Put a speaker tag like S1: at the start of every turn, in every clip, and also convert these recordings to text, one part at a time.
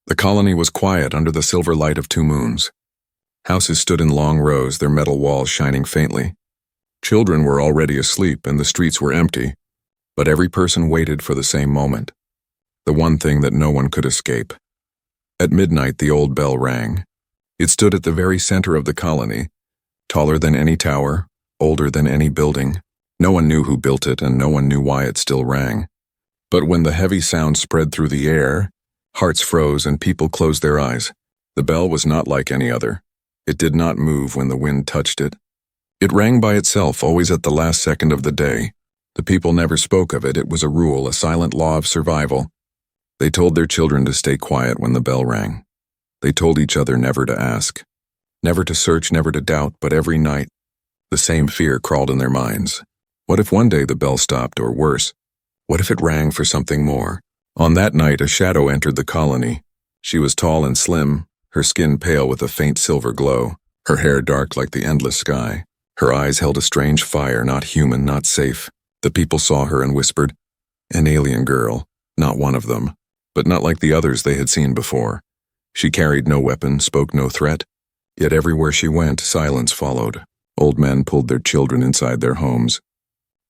S1: The colony was quiet under the silver light of two moons. Houses stood in long rows, their metal walls shining faintly. Children were already asleep and the streets were empty, but every person waited for the same moment, the one thing that no one could escape. At midnight, the old bell rang. It stood at the very center of the colony, taller than any tower, older than any building. No one knew who built it, and no one knew why it still rang. But when the heavy sound spread through the air, hearts froze and people closed their eyes. The bell was not like any other. It did not move when the wind touched it. It rang by itself, always at the last second of the day. The people never spoke of it. It was a rule, a silent law of survival. They told their children to stay quiet when the bell rang. They told each other never to ask, never to search, never to doubt, but every night, the same fear crawled in their minds. What if one day the bell stopped, or worse, what if it rang for something more? On that night, a shadow entered the colony. She was tall and slim, her skin pale with a faint silver glow, her hair dark like the endless sky. Her eyes held a strange fire, not human, not safe. The people saw her and whispered, "An alien girl, not one of them," but not like the others they had seen before. She carried no weapon, spoke no threat, yet everywhere she went, silence followed. Old men pulled their children inside their homes.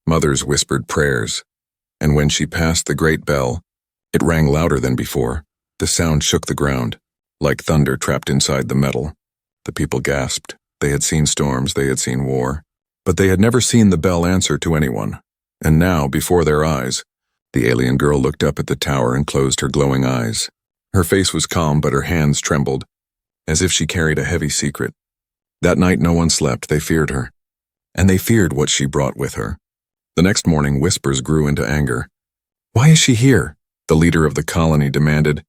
S1: Mothers whispered prayers, and when she passed the great bell, it rang louder than before. The sound shook the ground, like thunder trapped inside the metal. The people gasped. They had seen storms, they had seen war, but they had never seen the bell answer to anyone. And now, before their eyes, the alien girl looked up at the tower and closed her glowing eyes. Her face was calm, but her hands trembled, as if she carried a heavy secret. That night no one slept. They feared her, and they feared what she brought with her. The next morning, whispers grew into anger. "Why is she here?" the leader of the colony demanded.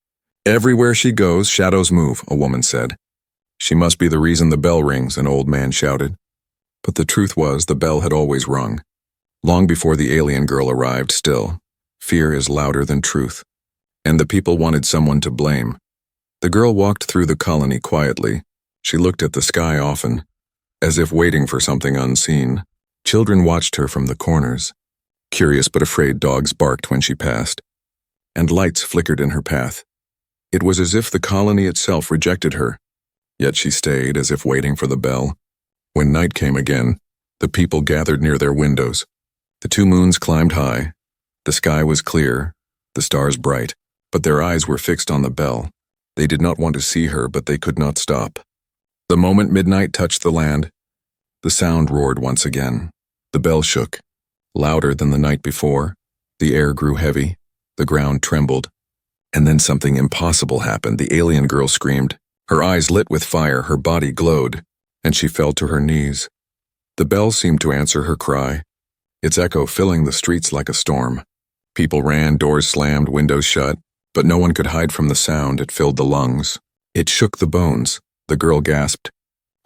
S1: "Everywhere she goes, shadows move," a woman said. "She must be the reason the bell rings," an old man shouted. But the truth was, the bell had always rung. Long before the alien girl arrived, still, fear is louder than truth. And the people wanted someone to blame. The girl walked through the colony quietly. She looked at the sky often, as if waiting for something unseen. Children watched her from the corners. Curious but afraid dogs barked when she passed, and lights flickered in her path. It was as if the colony itself rejected her, yet she stayed as if waiting for the bell. When night came again, the people gathered near their windows. The two moons climbed high. The sky was clear, the stars bright, but their eyes were fixed on the bell. They did not want to see her, but they could not stop. The moment midnight touched the land, the sound roared once again. The bell shook, louder than the night before. The air grew heavy, the ground trembled, and then something impossible happened. The alien girl screamed. Her eyes lit with fire, her body glowed, and she fell to her knees. The bell seemed to answer her cry, its echo filling the streets like a storm. People ran, doors slammed, windows shut, but no one could hide from the sound. It filled the lungs. It shook the bones. The girl gasped,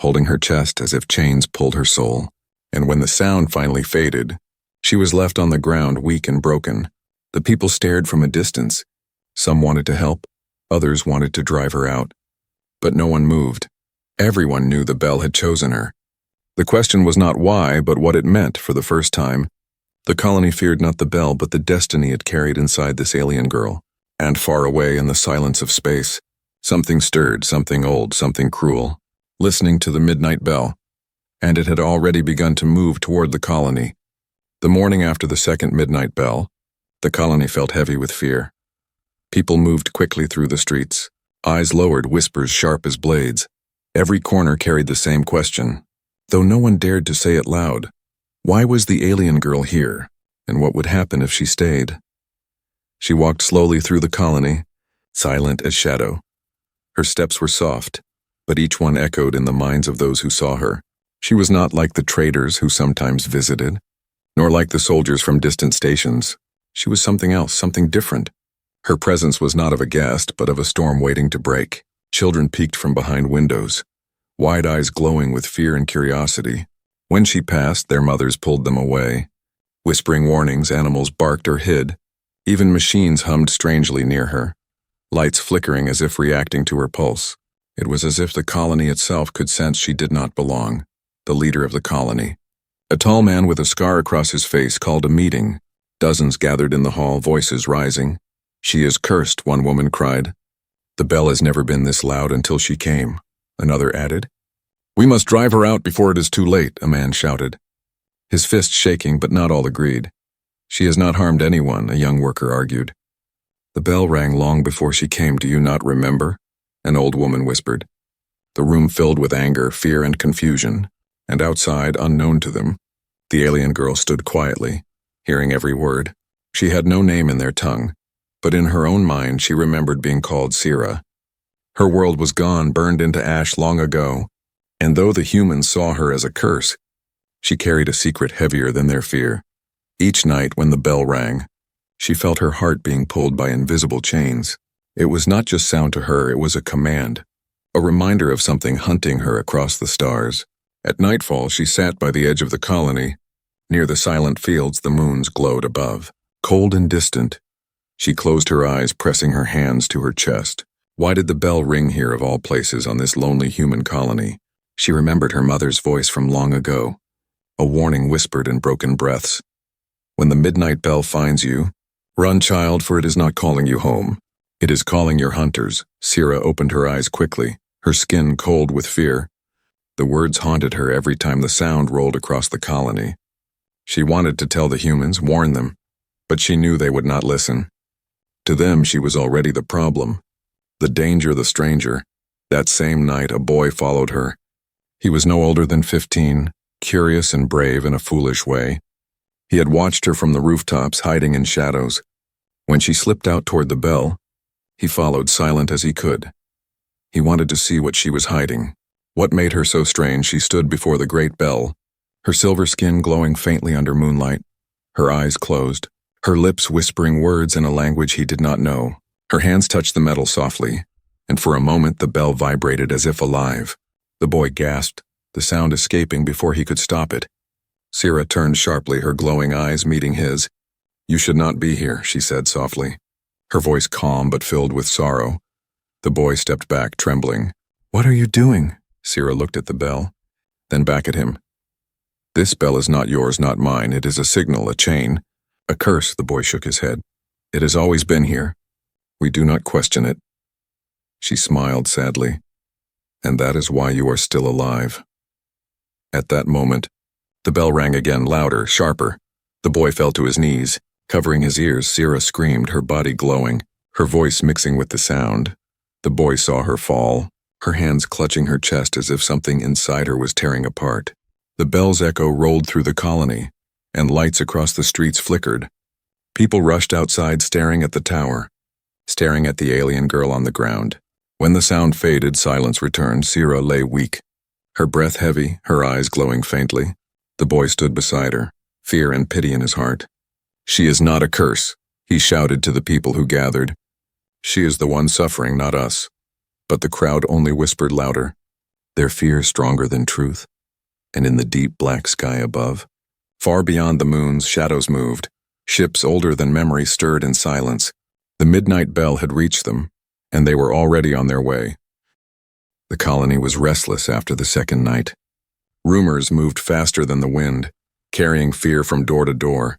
S1: holding her chest as if chains pulled her soul. And when the sound finally faded, she was left on the ground, weak and broken. The people stared from a distance. Some wanted to help, others wanted to drive her out. But no one moved. Everyone knew the bell had chosen her. The question was not why, but what it meant. For the first time, the colony feared not the bell, but the destiny it carried inside this alien girl. And far away in the silence of space, something stirred, something old, something cruel, listening to the midnight bell. And it had already begun to move toward the colony. The morning after the second midnight bell, the colony felt heavy with fear. People moved quickly through the streets, eyes lowered, whispers sharp as blades. Every corner carried the same question, though no one dared to say it loud. Why was the alien girl here, and what would happen if she stayed? She walked slowly through the colony, silent as shadow. Her steps were soft, but each one echoed in the minds of those who saw her. She was not like the traders who sometimes visited, nor like the soldiers from distant stations. She was something else, something different. Her presence was not of a guest, but of a storm waiting to break. Children peeked from behind windows, wide eyes glowing with fear and curiosity. When she passed, their mothers pulled them away. Whispering warnings, animals barked or hid. Even machines hummed strangely near her, lights flickering as if reacting to her pulse. It was as if the colony itself could sense she did not belong. The leader of the colony, a tall man with a scar across his face, called a meeting. Dozens gathered in the hall, voices rising. "She is cursed," one woman cried. The bell has never been this loud until she came, another added. We must drive her out before it is too late, a man shouted. His fist shaking, but not all agreed. She has not harmed anyone, a young worker argued. The bell rang long before she came, do you not remember? An old woman whispered. The room filled with anger, fear, and confusion, and outside, unknown to them, the alien girl stood quietly, hearing every word. She had no name in their tongue, but in her own mind she remembered being called Sira. Her world was gone, burned into ash long ago, and though the humans saw her as a curse, she carried a secret heavier than their fear. Each night when the bell rang, she felt her heart being pulled by invisible chains. It was not just sound to her, it was a command, a reminder of something hunting her across the stars. At nightfall, she sat by the edge of the colony. Near the silent fields, the moons glowed above. Cold and distant, she closed her eyes, pressing her hands to her chest. Why did the bell ring here of all places on this lonely human colony? She remembered her mother's voice from long ago, a warning whispered in broken breaths. When the midnight bell finds you, run, child, for it is not calling you home. It is calling your hunters. Sira opened her eyes quickly, her skin cold with fear. The words haunted her every time the sound rolled across the colony. She wanted to tell the humans, warn them, but she knew they would not listen. To them, she was already the problem, the danger, the stranger. That same night, a boy followed her. He was no older than 15, curious and brave in a foolish way. He had watched her from the rooftops, hiding in shadows. When she slipped out toward the bell, he followed, silent as he could. He wanted to see what she was hiding. What made her so strange? She stood before the great bell, her silver skin glowing faintly under moonlight, her eyes closed, her lips whispering words in a language he did not know. Her hands touched the metal softly, and for a moment the bell vibrated as if alive. The boy gasped, the sound escaping before he could stop it. Sira turned sharply, her glowing eyes meeting his. You should not be here, she said softly, her voice calm but filled with sorrow. The boy stepped back, trembling. What are you doing? Sira looked at the bell, then back at him. This bell is not yours, not mine. It is a signal, a chain, a curse. The boy shook his head. It has always been here. We do not question it. She smiled sadly. And that is why you are still alive. At that moment, the bell rang again, louder, sharper. The boy fell to his knees. Covering his ears, Sira screamed, her body glowing, her voice mixing with the sound. The boy saw her fall, her hands clutching her chest as if something inside her was tearing apart. The bell's echo rolled through the colony, and lights across the streets flickered. People rushed outside, staring at the tower, staring at the alien girl on the ground. When the sound faded, silence returned. Sira lay weak, her breath heavy, her eyes glowing faintly. The boy stood beside her, fear and pity in his heart. She is not a curse, he shouted to the people who gathered. She is the one suffering, not us. But the crowd only whispered louder, their fear stronger than truth. And in the deep black sky above, far beyond the moons, shadows moved. Ships older than memory stirred in silence. The midnight bell had reached them, and they were already on their way. The colony was restless after the second night. Rumors moved faster than the wind, carrying fear from door to door.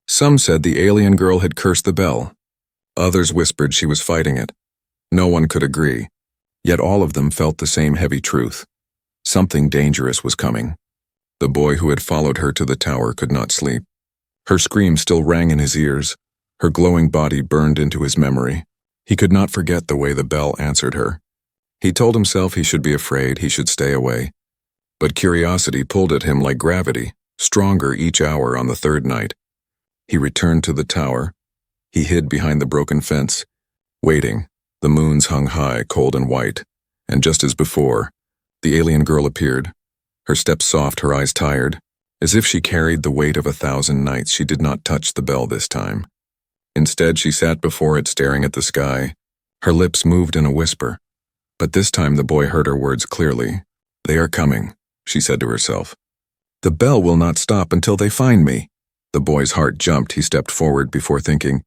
S1: Some said the alien girl had cursed the bell. Others whispered she was fighting it. No one could agree, yet all of them felt the same heavy truth. Something dangerous was coming. The boy who had followed her to the tower could not sleep. Her scream still rang in his ears. Her glowing body burned into his memory. He could not forget the way the bell answered her. He told himself he should be afraid, he should stay away. But curiosity pulled at him like gravity, stronger each hour. On the third night, he returned to the tower. He hid behind the broken fence, waiting. The moons hung high, cold and white, and just as before, the alien girl appeared, her steps soft, her eyes tired. As if she carried the weight of 1,000 nights, she did not touch the bell this time. Instead, she sat before it, staring at the sky. Her lips moved in a whisper, but this time the boy heard her words clearly. They are coming, she said to herself. The bell will not stop until they find me. The boy's heart jumped. He stepped forward before thinking.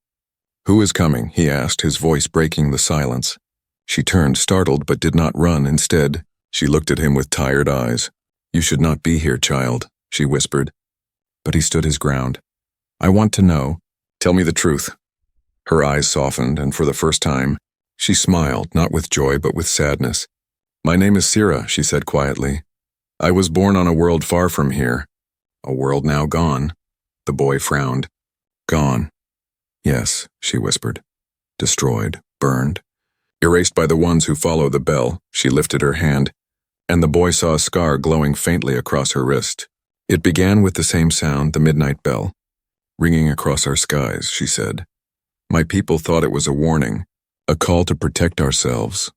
S1: Who is coming? He asked, his voice breaking the silence. She turned, startled, but did not run. Instead, she looked at him with tired eyes. You should not be here, child, she whispered. But he stood his ground. I want to know. Tell me the truth. Her eyes softened, and for the first time, She smiled, not with joy but with sadness. "My name is Sira," she said quietly. "I was born on a world far from here. A world now gone." The boy frowned. "Gone." "Yes," she whispered. "Destroyed, burned, erased by the ones who follow the bell." She lifted her hand, and the boy saw a scar glowing faintly across her wrist. "It began with the same sound, the midnight bell, ringing across our skies," she said. "My people thought it was a warning, a call to protect ourselves."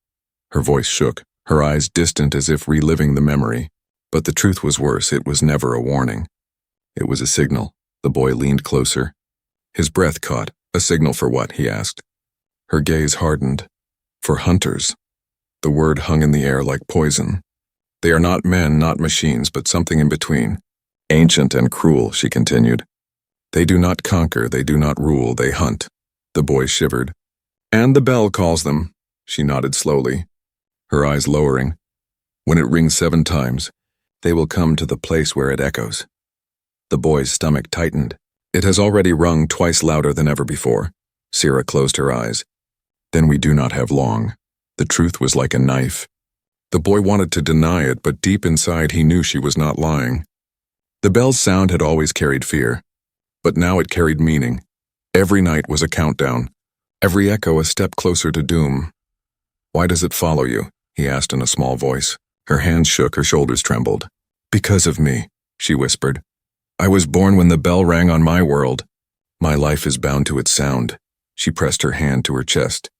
S1: Her voice shook, her eyes distant as if reliving the memory. But the truth was worse. It was never a warning. It was a signal. The boy leaned closer. His breath caught. "A signal for what?" he asked. Her gaze hardened. "For hunters." The word hung in the air like poison. "They are not men, not machines, but something in between. Ancient and cruel," she continued. "They do not conquer, they do not rule, they hunt." The boy shivered. "And the bell calls them." She nodded slowly, her eyes lowering. "When it rings 7 times, they will come to the place where it echoes." The boy's stomach tightened. "It has already rung twice louder than ever before." Sira closed her eyes. "Then we do not have long." The truth was like a knife. The boy wanted to deny it, but deep inside he knew she was not lying. The bell's sound had always carried fear, but now it carried meaning. Every night was a countdown, every echo a step closer to doom. "Why does it follow you?" he asked in a small voice. Her hands shook, her shoulders trembled. "Because of me," she whispered. "I was born when the bell rang on my world. My life is bound to its sound." She pressed her hand to her chest.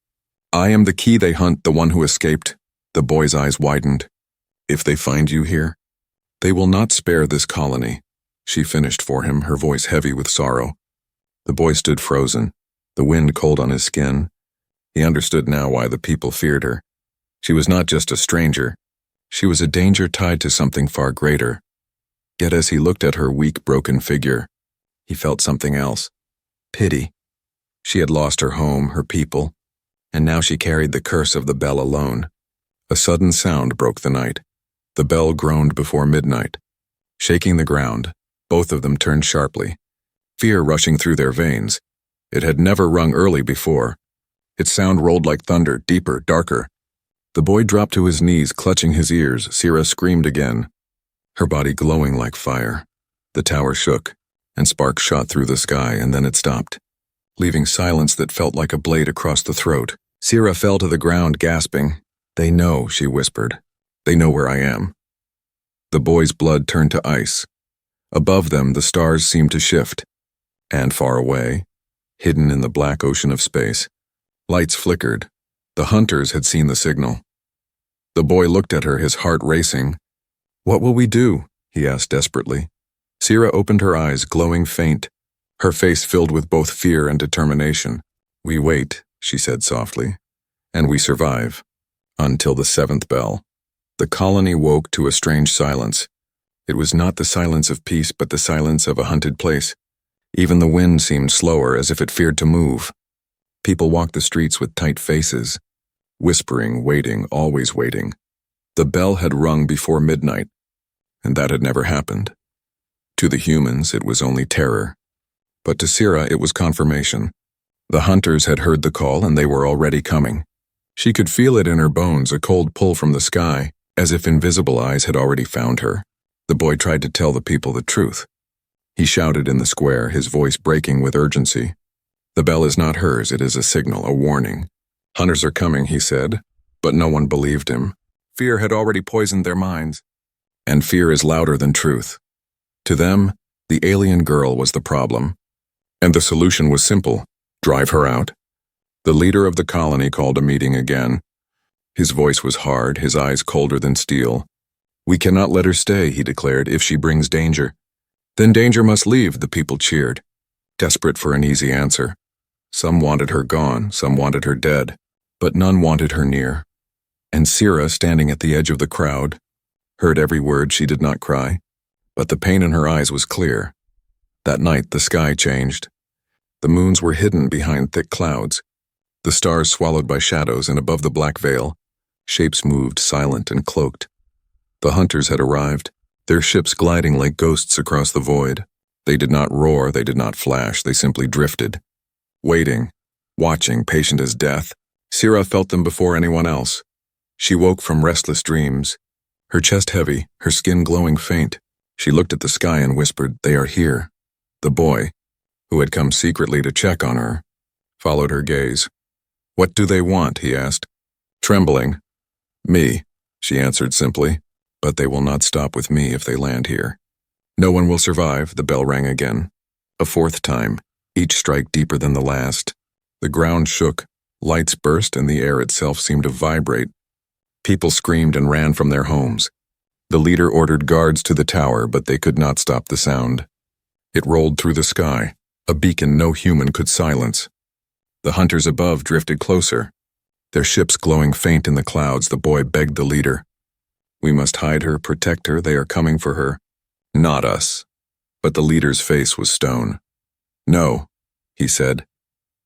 S1: "I am the key they hunt, the one who escaped." The boy's eyes widened. "If they find you here, they will not spare this colony." She finished for him, her voice heavy with sorrow. The boy stood frozen, the wind cold on his skin. He understood now why the people feared her. She was not just a stranger. She was a danger tied to something far greater. Yet as he looked at her weak, broken figure, he felt something else. Pity. She had lost her home, her people, and now she carried the curse of the bell alone. A sudden sound broke the night. The bell groaned before midnight. Shaking the ground, both of them turned sharply, fear rushing through their veins. It had never rung early before. Its sound rolled like thunder, deeper, darker. The boy dropped to his knees, clutching his ears. Sira screamed again, her body glowing like fire. The tower shook, and sparks shot through the sky, and then it stopped, leaving silence that felt like a blade across the throat. Sira fell to the ground, gasping. "They know," she whispered. "They know where I am." The boy's blood turned to ice. Above them, the stars seemed to shift. And far away, hidden in the black ocean of space, lights flickered. The hunters had seen the signal. The boy looked at her, his heart racing. "What will we do?" he asked desperately. Sira opened her eyes, glowing faint, her face filled with both fear and determination. "We wait," she said softly, "and we survive. Until the 7th bell." The colony woke to a strange silence. It was not the silence of peace, but the silence of a hunted place. Even the wind seemed slower, as if it feared to move. People walked the streets with tight faces, whispering, waiting, always waiting. The bell had rung before midnight, and that had never happened. To the humans, it was only terror. But to Sira, it was confirmation. The hunters had heard the call, and they were already coming. She could feel it in her bones, a cold pull from the sky, as if invisible eyes had already found her. The boy tried to tell the people the truth. He shouted in the square, his voice breaking with urgency. "The bell is not hers, it is a signal, a warning. Hunters are coming," he said, but no one believed him. Fear had already poisoned their minds. And fear is louder than truth. To them, the alien girl was the problem. And the solution was simple: drive her out. The leader of the colony called a meeting again. His voice was hard, his eyes colder than steel. "We cannot let her stay," he declared, "if she brings danger." "Then danger must leave," the people cheered, desperate for an easy answer. Some wanted her gone, some wanted her dead, but none wanted her near. And Sira, standing at the edge of the crowd, heard every word. She did not cry, but the pain in her eyes was clear. That night the sky changed. The moons were hidden behind thick clouds, the stars swallowed by shadows, and above the black veil, shapes moved, silent and cloaked. The hunters had arrived, their ships gliding like ghosts across the void. They did not roar, they did not flash, they simply drifted. Waiting, watching, patient as death, Sira felt them before anyone else. She woke from restless dreams, her chest heavy, her skin glowing faint. She looked at the sky and whispered, "They are here." The boy, who had come secretly to check on her, followed her gaze. "What do they want?" he asked. Trembling. "Me," she answered simply, "but they will not stop with me if they land here." "No one will survive," the bell rang again. A fourth time, each strike deeper than the last. The ground shook, lights burst, and the air itself seemed to vibrate. People screamed and ran from their homes. The leader ordered guards to the tower, but they could not stop the sound. It rolled through the sky, a beacon no human could silence. The hunters above drifted closer. Their ships glowing faint in the clouds, the boy begged the leader. "We must hide her, protect her, they are coming for her." "Not us." But the leader's face was stone. "No," he said.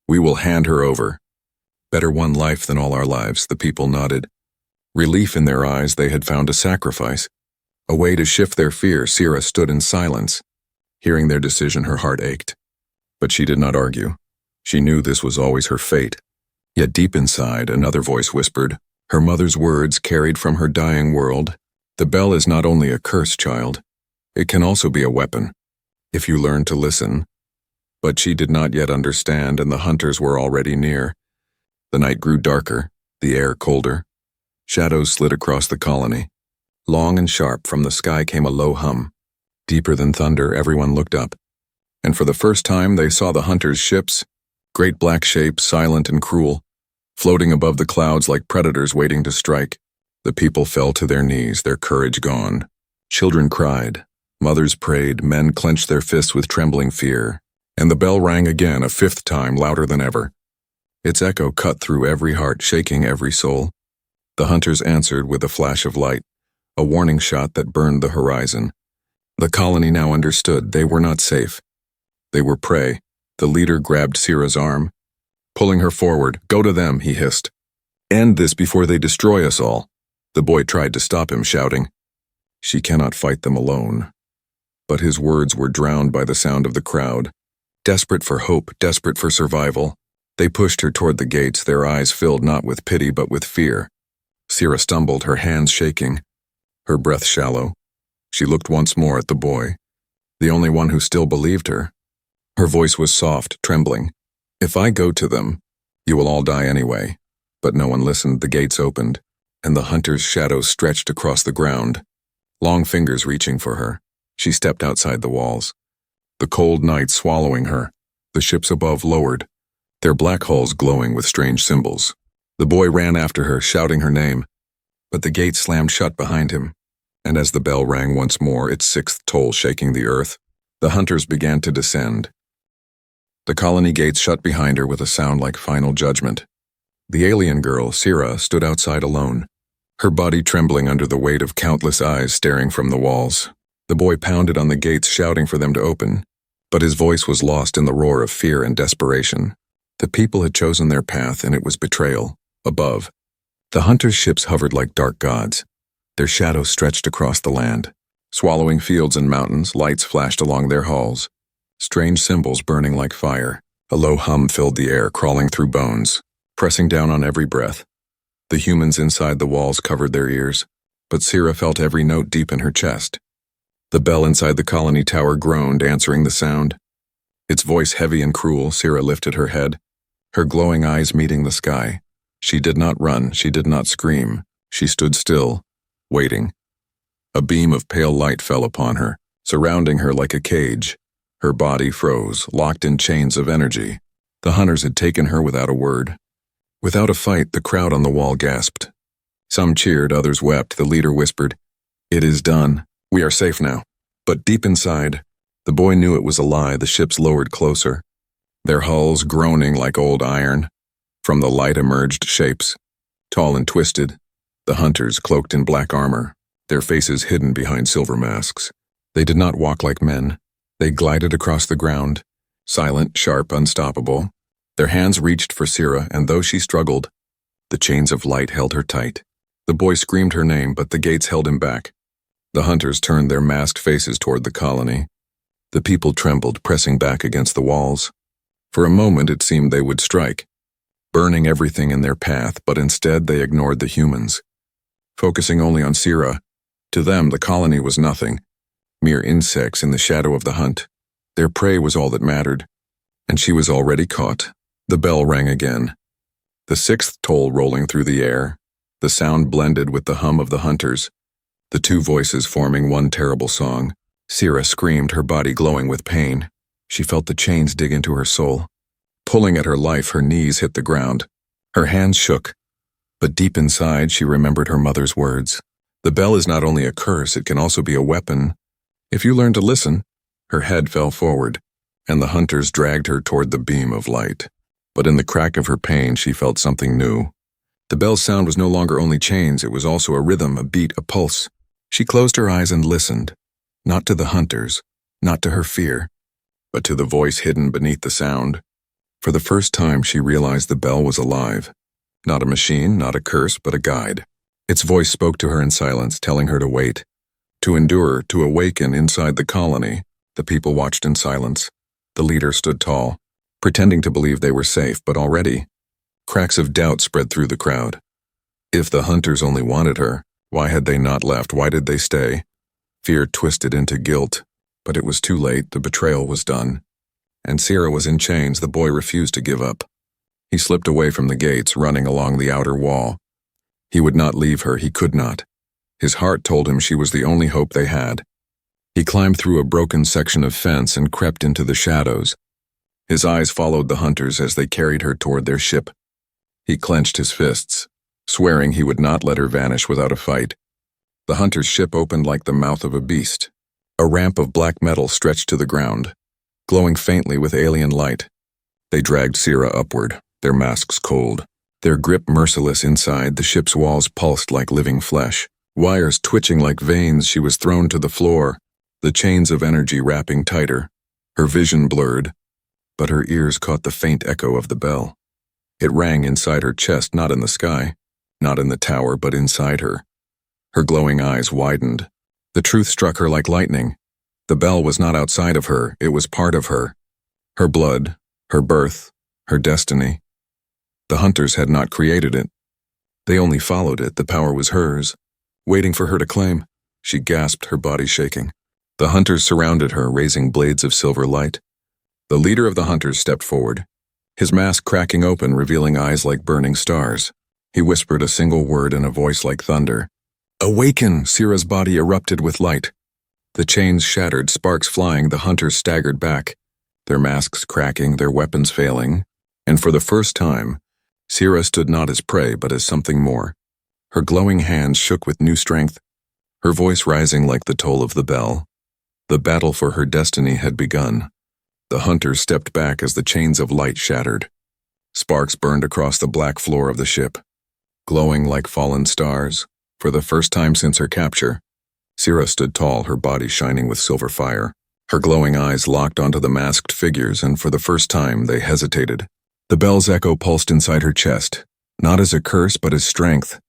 S1: "We will hand her over." Better one life than all our lives, the people nodded. Relief in their eyes, they had found a sacrifice. A way to shift their fear. Sira stood in silence. Hearing their decision, her heart ached. But she did not argue. She knew this was always her fate. Yet deep inside, another voice whispered, her mother's words carried from her dying world, "The bell is not only a curse, child. It can also be a weapon, if you learn to listen." But she did not yet understand, and the hunters were already near. The night grew darker, the air colder. Shadows slid across the colony. Long and sharp from the sky came a low hum. Deeper than thunder, everyone looked up. And for the first time they saw the hunters' ships, great black shapes, silent and cruel, floating above the clouds like predators waiting to strike. The people fell to their knees, their courage gone. Children cried, mothers prayed, men clenched their fists with trembling fear. And the bell rang again, a fifth time, louder than ever. Its echo cut through every heart, shaking every soul. The hunters answered with a flash of light, a warning shot that burned the horizon. The colony now understood they were not safe. They were prey. The leader grabbed Sira's arm. Pulling her forward, "Go to them," he hissed. "End this before they destroy us all." The boy tried to stop him, shouting, "She cannot fight them alone." But his words were drowned by the sound of the crowd. Desperate for hope, desperate for survival, they pushed her toward the gates, their eyes filled not with pity but with fear. Sira stumbled, her hands shaking, her breath shallow. She looked once more at the boy, the only one who still believed her. Her voice was soft, trembling. "If I go to them, you will all die anyway." But no one listened. The gates opened, and the hunter's shadows stretched across the ground, long fingers reaching for her. She stepped outside the walls. The cold night swallowing her, the ships above lowered, their black hulls glowing with strange symbols. The boy ran after her, shouting her name, but the gate slammed shut behind him, and as the bell rang once more, its sixth toll shaking the earth, the hunters began to descend. The colony gates shut behind her with a sound like final judgment. The alien girl, Sira, stood outside alone, her body trembling under the weight of countless eyes staring from the walls. The boy pounded on the gates, shouting for them to open, but his voice was lost in the roar of fear and desperation. The people had chosen their path, and it was betrayal. Above, the hunters' ships hovered like dark gods. Their shadows stretched across the land. Swallowing fields and mountains, lights flashed along their hulls, strange symbols burning like fire. A low hum filled the air, crawling through bones, pressing down on every breath. The humans inside the walls covered their ears, but Sira felt every note deep in her chest. The bell inside the colony tower groaned, answering the sound. Its voice heavy and cruel, Sira lifted her head, her glowing eyes meeting the sky. She did not run, she did not scream. She stood still, waiting. A beam of pale light fell upon her, surrounding her like a cage. Her body froze, locked in chains of energy. The hunters had taken her without a word. Without a fight, the crowd on the wall gasped. Some cheered, others wept. The leader whispered, "It is done. We are safe now." But deep inside, the boy knew it was a lie. The ships lowered closer, their hulls groaning like old iron. From the light emerged shapes, tall and twisted, the hunters cloaked in black armor, their faces hidden behind silver masks. They did not walk like men. They glided across the ground, silent, sharp, unstoppable. Their hands reached for Sira, and though she struggled, the chains of light held her tight. The boy screamed her name, but the gates held him back. The hunters turned their masked faces toward the colony. The people trembled, pressing back against the walls. For a moment it seemed they would strike. burning everything in their path, but instead they ignored the humans. Focusing only on Sira, to them the colony was nothing, mere insects in the shadow of the hunt. Their prey was all that mattered, and she was already caught. The bell rang again. The sixth toll rolling through the air, the sound blended with the hum of the hunters, the two voices forming one terrible song. Sira screamed, her body glowing with pain. She felt the chains dig into her soul. Pulling at her life, her knees hit the ground. Her hands shook, but deep inside she remembered her mother's words. The bell is not only a curse, it can also be a weapon. If you learn to listen. Her head fell forward, and the hunters dragged her toward the beam of light. But in the crack of her pain, she felt something new. The bell's sound was no longer only chains, it was also a rhythm, a beat, a pulse. She closed her eyes and listened, not to the hunters, not to her fear, but to the voice hidden beneath the sound. For the first time, she realized the bell was alive. Not a machine, not a curse, but a guide. Its voice spoke to her in silence, telling her to wait, to endure, to awaken inside the colony. The people watched in silence. The leader stood tall, pretending to believe they were safe, but already, cracks of doubt spread through the crowd. If the hunters only wanted her, why had they not left? Why did they stay? Fear twisted into guilt, but it was too late. The betrayal was done. And Sira was in chains. The boy refused to give up. He slipped away from the gates, running along the outer wall. He would not leave her. He could not. His heart told him she was the only hope they had. He climbed through a broken section of fence and crept into the shadows. His eyes followed the hunters as they carried her toward their ship. He clenched his fists, swearing he would not let her vanish without a fight. The hunter's ship opened like the mouth of a beast. A ramp of black metal stretched to the ground, glowing faintly with alien light. They dragged Sira upward, their masks cold, their grip merciless inside. The ship's walls pulsed like living flesh. Wires twitching like veins, she was thrown to the floor, the chains of energy wrapping tighter. Her vision blurred, but her ears caught the faint echo of the bell. It rang inside her chest, not in the sky, not in the tower, but inside her. Her glowing eyes widened. The truth struck her like lightning. The bell was not outside of her, it was part of her. Her blood, her birth, her destiny. The hunters had not created it. They only followed it. The power was hers, waiting for her to claim. She gasped, her body shaking. The hunters surrounded her, raising blades of silver light. The leader of the hunters stepped forward, his mask cracking open, revealing eyes like burning stars. He whispered a single word in a voice like thunder. "Awaken!" Sira's body erupted with light. The chains shattered, sparks flying. The hunters staggered back, their masks cracking, their weapons failing. And for the first time, Sira stood not as prey, but as something more. Her glowing hands shook with new strength, her voice rising like the toll of the bell. The battle for her destiny had begun. The hunters stepped back as the chains of light shattered. Sparks burned across the black floor of the ship, glowing like fallen stars. For the first time since her capture, Sira stood tall, her body shining with silver fire. Her glowing eyes locked onto the masked figures, and for the first time they hesitated. The bell's echo pulsed inside her chest, not as a curse but as strength.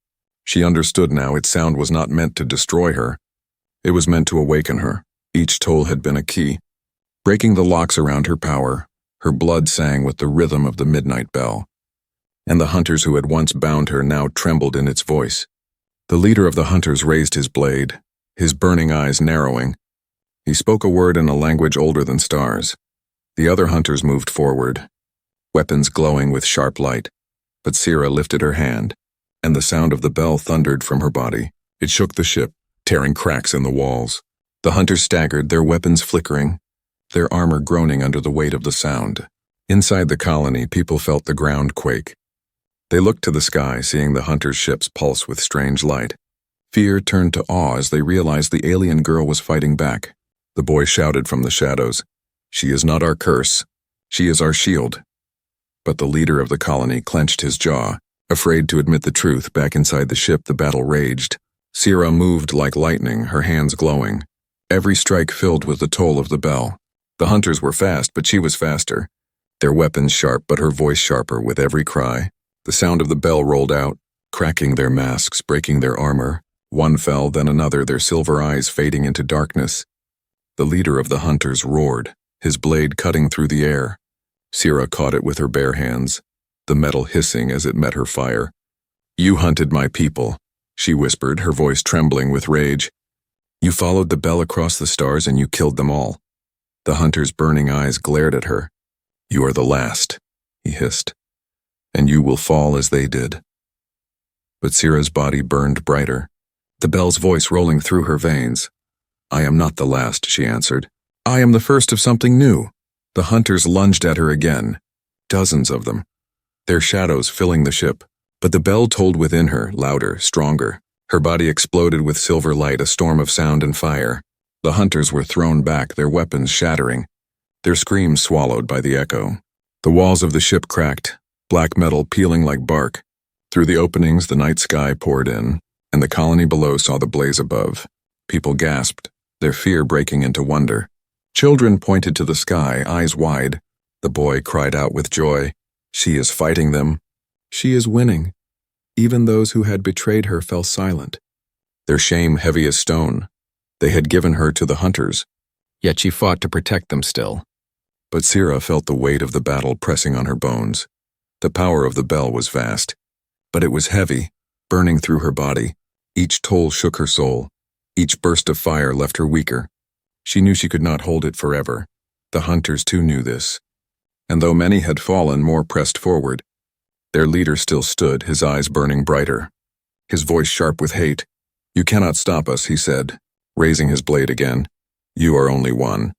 S1: She understood now, its sound was not meant to destroy her. It was meant to awaken her. Each toll had been a key, breaking the locks around her power. Her blood sang with the rhythm of the midnight bell. And the hunters who had once bound her now trembled in its voice. The leader of the hunters raised his blade, his burning eyes narrowing. He spoke a word in a language older than stars. The other hunters moved forward, weapons glowing with sharp light. But Sira lifted her hand, and the sound of the bell thundered from her body. It shook the ship, tearing cracks in the walls. The hunters staggered, their weapons flickering, their armor groaning under the weight of the sound. Inside the colony, people felt the ground quake. They looked to the sky, seeing the hunters' ships pulse with strange light. Fear turned to awe as they realized the alien girl was fighting back. The boy shouted from the shadows, "She is not our curse. She is our shield." But the leader of the colony clenched his jaw, afraid to admit the truth. Back inside the ship, the battle raged. Sira moved like lightning, her hands glowing, every strike filled with the toll of the bell. The hunters were fast, but she was faster, their weapons sharp, but her voice sharper with every cry. The sound of the bell rolled out, cracking their masks, breaking their armor. One fell, then another, their silver eyes fading into darkness. The leader of the hunters roared, his blade cutting through the air. Sira caught it with her bare hands, the metal hissing as it met her fire. "You hunted my people," she whispered, her voice trembling with rage. "You followed the bell across the stars and you killed them all." The hunter's burning eyes glared at her. "You are the last," he hissed, "and you will fall as they did." But Sira's body burned brighter, the bell's voice rolling through her veins. "I am not the last," she answered. "I am the first of something new." The hunters lunged at her again, dozens of them, their shadows filling the ship. But the bell tolled within her, louder, stronger. Her body exploded with silver light, a storm of sound and fire. The hunters were thrown back, their weapons shattering, their screams swallowed by the echo. The walls of the ship cracked, black metal peeling like bark. Through the openings, the night sky poured in, and the colony below saw the blaze above. People gasped, their fear breaking into wonder. Children pointed to the sky, eyes wide. The boy cried out with joy. She is fighting them. She is winning. Even those who had betrayed her fell silent, their shame heavy as stone. They had given her to the hunters, yet she fought to protect them still. But Sira felt the weight of the battle pressing on her bones. The power of the bell was vast, but it was heavy, burning through her body. Each toll shook her soul. Each burst of fire left her weaker. She knew she could not hold it forever. The hunters too knew this. And though many had fallen, more pressed forward. Their leader still stood, his eyes burning brighter, his voice sharp with hate. "You cannot stop us," he said, raising his blade again. "You are only one.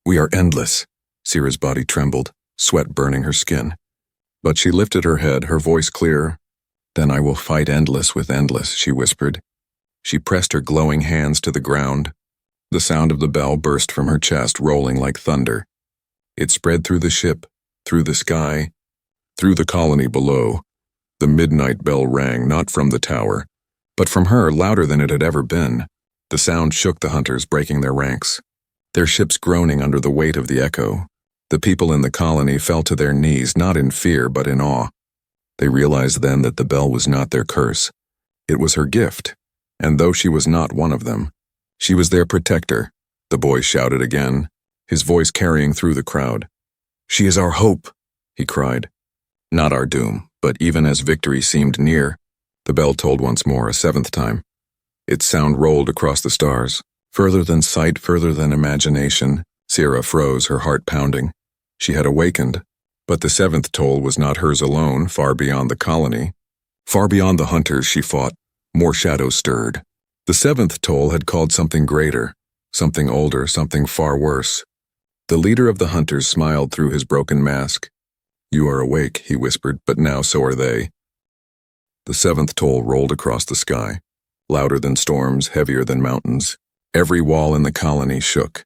S1: We are endless." Sira's body trembled, sweat burning her skin. But she lifted her head, her voice clear. "Then I will fight endless with endless," she whispered. She pressed her glowing hands to the ground. The sound of the bell burst from her chest, rolling like thunder. It spread through the ship, through the sky, through the colony below. The midnight bell rang, not from the tower, but from her, louder than it had ever been. The sound shook the hunters, breaking their ranks, their ships groaning under the weight of the echo. The people in the colony fell to their knees, not in fear, but in awe. They realized then that the bell was not their curse. It was her gift, and though she was not one of them, she was their protector. The boy shouted again, his voice carrying through the crowd. "She is our hope," he cried. "Not our doom," but even as victory seemed near, the bell tolled once more, a seventh time. Its sound rolled across the stars, further than sight, further than imagination. Sira froze, her heart pounding. She had awakened, but the seventh toll was not hers alone, far beyond the colony. Far beyond the hunters she fought, more shadows stirred. The seventh toll had called something greater, something older, something far worse. The leader of the hunters smiled through his broken mask. "You are awake," he whispered, "but now so are they." The seventh toll rolled across the sky, louder than storms, heavier than mountains. Every wall in the colony shook.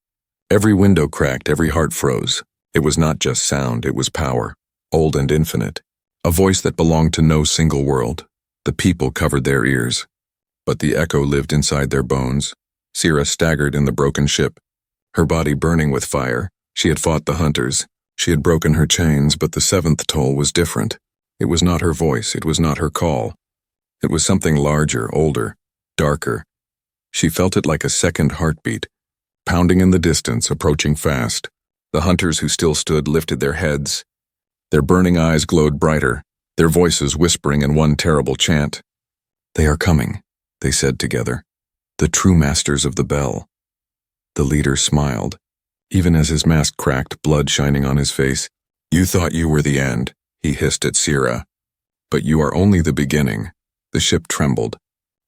S1: Every window cracked, every heart froze. It was not just sound, it was power, old and infinite. A voice that belonged to no single world. The people covered their ears, but the echo lived inside their bones. Sira staggered in the broken ship, her body burning with fire. She had fought the hunters. She had broken her chains, but the seventh toll was different. It was not her voice, it was not her call. It was something larger, older, darker. She felt it like a second heartbeat, pounding in the distance, approaching fast. The hunters who still stood lifted their heads. Their burning eyes glowed brighter, their voices whispering in one terrible chant. "They are coming," they said together. "The true masters of the bell." The leader smiled, even as his mask cracked, blood shining on his face. "You thought you were the end," he hissed at Sira. "But you are only the beginning." The ship trembled,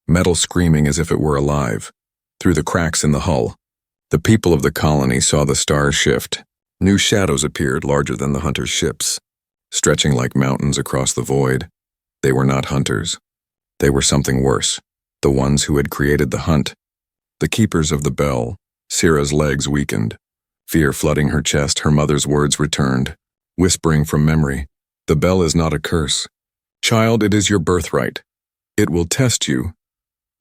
S1: metal screaming as if it were alive. Through the cracks in the hull, the people of the colony saw the stars shift. New shadows appeared, larger than the hunters' ships, stretching like mountains across the void. They were not hunters. They were something worse, the ones who had created the hunt. The keepers of the bell. Sira's legs weakened. Fear flooding her chest, her mother's words returned, whispering from memory. "The bell is not a curse. Child, it is your birthright. It will test you.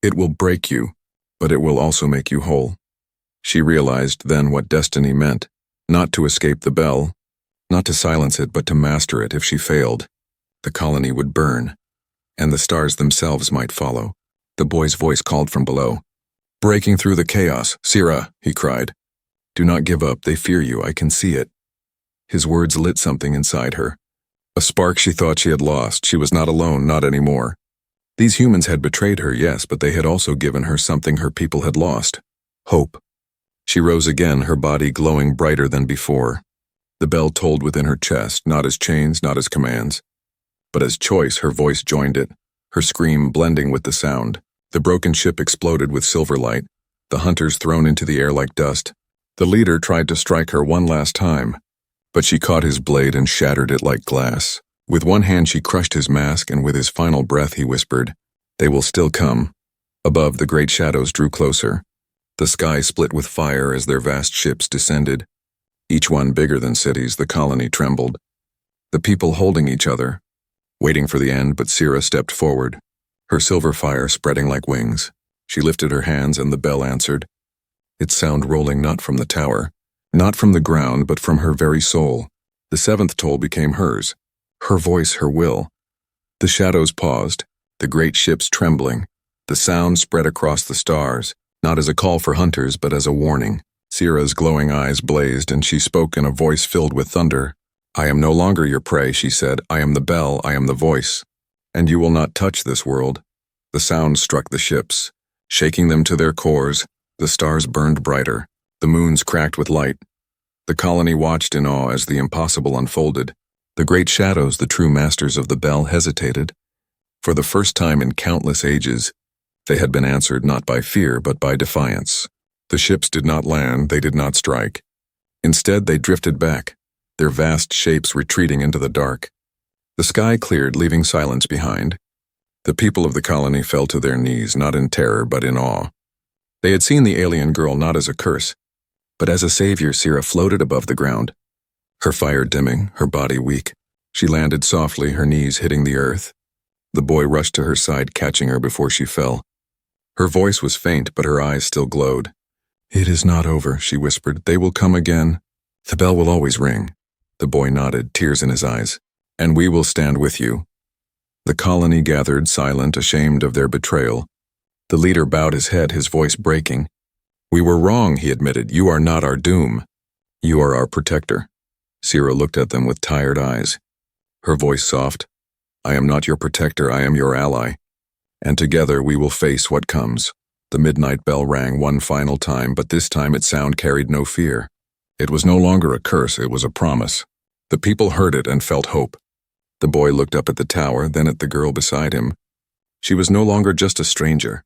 S1: It will break you, but it will also make you whole." She realized then what destiny meant, not to escape the bell, not to silence it, but to master it. If she failed, the colony would burn, and the stars themselves might follow. The boy's voice called from below. Breaking through the chaos, "Sira," he cried. "Do not give up, they fear you, I can see it." His words lit something inside her, A spark she thought she had lost. She was not alone, not anymore. These humans had betrayed her, yes, but they had also given her something her people had lost. Hope. She rose again, her body glowing brighter than before. The bell tolled within her chest, not as chains, not as commands, but as choice. Her voice joined it, her scream blending with the sound. The broken ship exploded with silver light, the hunters thrown into the air like dust. The leader tried to strike her one last time, but she caught his blade and shattered it like glass. With one hand she crushed his mask, and with his final breath he whispered, "They will still come." Above, the great shadows drew closer. The sky split with fire as their vast ships descended. Each one bigger than cities, the colony trembled. The people holding each other, waiting for the end, but Sira stepped forward, her silver fire spreading like wings. She lifted her hands and the bell answered, its sound rolling not from the tower, not from the ground, but from her very soul. The seventh toll became hers, her voice, her will. The shadows paused, the great ships trembling. The sound spread across the stars, not as a call for hunters, but as a warning. Sira's glowing eyes blazed, and she spoke in a voice filled with thunder. "I am no longer your prey," she said. "I am the bell, I am the voice. And you will not touch this world." The sound struck the ships, shaking them to their cores. The stars burned brighter, the moons cracked with light. The colony watched in awe as the impossible unfolded. The great shadows, the true masters of the bell, hesitated. For the first time in countless ages, they had been answered not by fear, but by defiance. The ships did not land, they did not strike. Instead, they drifted back, their vast shapes retreating into the dark. The sky cleared, leaving silence behind. The people of the colony fell to their knees, not in terror, but in awe. They had seen the alien girl not as a curse, but as a savior. Sira floated above the ground, her fire dimming, her body weak. She landed softly, her knees hitting the earth. The boy rushed to her side, catching her before she fell. Her voice was faint, but her eyes still glowed. "It is not over," she whispered. "They will come again. The bell will always ring." The boy nodded, tears in his eyes. "And we will stand with you." The colony gathered, silent, ashamed of their betrayal. The leader bowed his head, his voice breaking. "We were wrong," he admitted. "You are not our doom. You are our protector." Sira looked at them with tired eyes, her voice soft. "I am not your protector, I am your ally. And together we will face what comes." The midnight bell rang one final time, but this time its sound carried no fear. It was no longer a curse, it was a promise. The people heard it and felt hope. The boy looked up at the tower, then at the girl beside him. She was no longer just a stranger,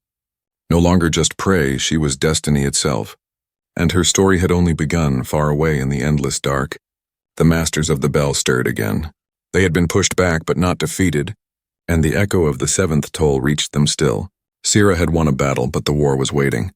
S1: no longer just prey, she was destiny itself. And her story had only begun, far away in the endless dark. The masters of the bell stirred again. They had been pushed back but not defeated, and the echo of the seventh toll reached them still. Sira had won a battle, but the war was waiting.